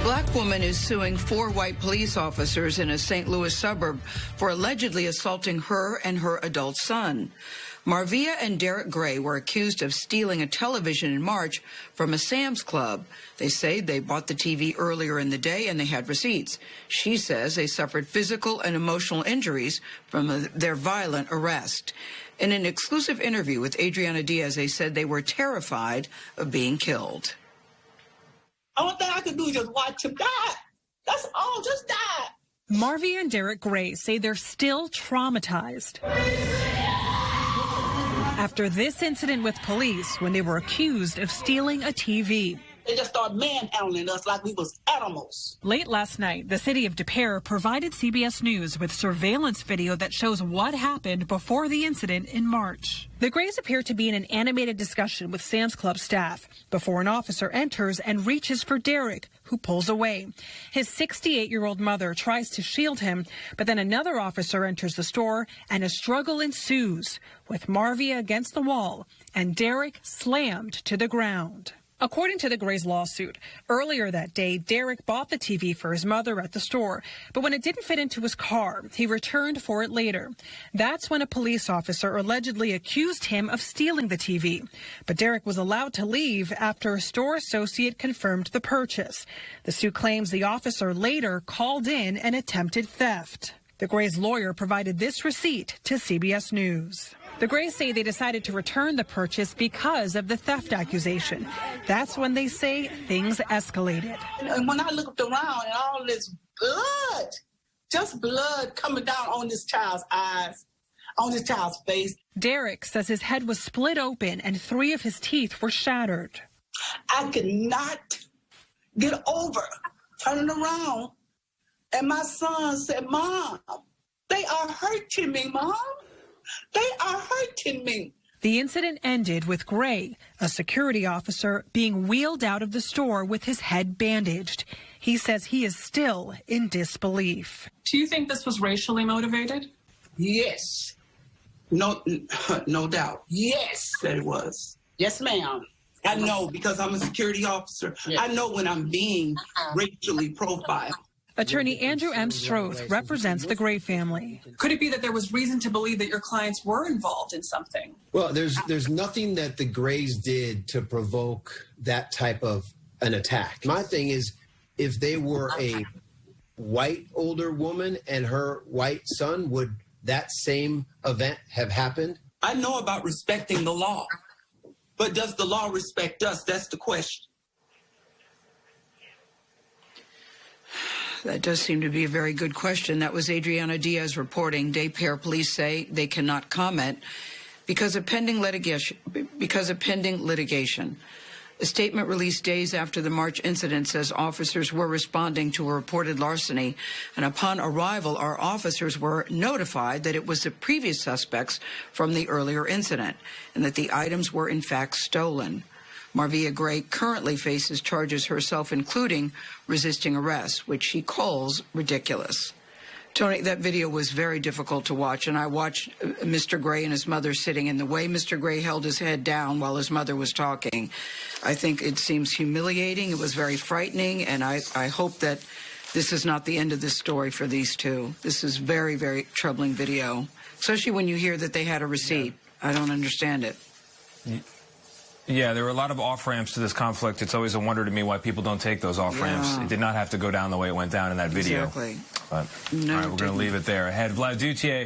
Black woman is suing 4 white police officers in a St. Louis suburb for allegedly assaulting her and her adult son. Marvia and Derek Gray were accused of stealing a television in March from a Sam's Club. They say they bought the TV earlier in the day and they had receipts. She says they suffered physical and emotional injuries from their violent arrest. In an exclusive interview with Adriana Diaz, they said they were terrified of being killed. Only thing I could do is just watch him die. That's all, just die. Marvia and Derek Gray say they're still traumatized after this incident with police when they were accused of stealing a TV. They just started manhandling us like we was animals. Late last night, the city of Des Peres provided CBS News with surveillance video that shows what happened before the incident in March. The Grays appear to be in an animated discussion with Sam's Club staff before an officer enters and reaches for Derek, who pulls away. His 68-year-old mother tries to shield him, but then another officer enters the store and a struggle ensues, with Marvia against the wall and Derek slammed to the ground. According to the Grays lawsuit, earlier that day, Derek bought the TV for his mother at the store, but when it didn't fit into his car, he returned for it later. That's when a police officer allegedly accused him of stealing the TV. But Derek was allowed to leave after a store associate confirmed the purchase. The suit claims the officer later called in and attempted theft. The Grays' lawyer provided this receipt to CBS News. The Grays say they decided to return the purchase because of the theft accusation. That's when they say things escalated. And when I looked around and all this blood, just blood coming down on this child's eyes, on this child's face. Derek says his head was split open and 3 of his teeth were shattered. I could not get over turning around. And my son said, "Mom, they are hurting me, Mom. They are hurting me." The incident ended with Gray, a security officer, being wheeled out of the store with his head bandaged. He says he is still in disbelief. Do you think this was racially motivated? Yes. No doubt. Yes, that it was. Yes, ma'am. I know because I'm a security officer. Yes. I know when I'm being racially profiled. Attorney Andrew M. Stroth represents the Gray family. Could it be that there was reason to believe that your clients were involved in something? Well, there's nothing that the Grays did to provoke that type of an attack. My thing is, if they were a white older woman and her white son, would that same event have happened? I know about respecting the law, but does the law respect us? That's the question. That does seem to be a very good question. That was Adriana Diaz reporting. Des Peres police say they cannot comment because of pending litigation. A statement released days after the March incident says officers were responding to a reported larceny, and upon arrival, our officers were notified that it was the previous suspects from the earlier incident and that the items were in fact stolen. Marvia Gray currently faces charges herself, including resisting arrest, which she calls ridiculous. Tony, that video was very difficult to watch, and I watched Mr. Gray and his mother sitting, and the way Mr. Gray held his head down while his mother was talking, I think it seems humiliating. It was very frightening, and I hope that this is not the end of this story for these two. This is very, very troubling video, especially when you hear that they had a receipt. I don't understand it. Yeah, there were a lot of off-ramps to this conflict. It's always a wonder to me why people don't take those off-ramps. It did not have to go down the way it went down in that video. Exactly. But, all right, we're going to leave it there. Ahead, Vlad Dutier.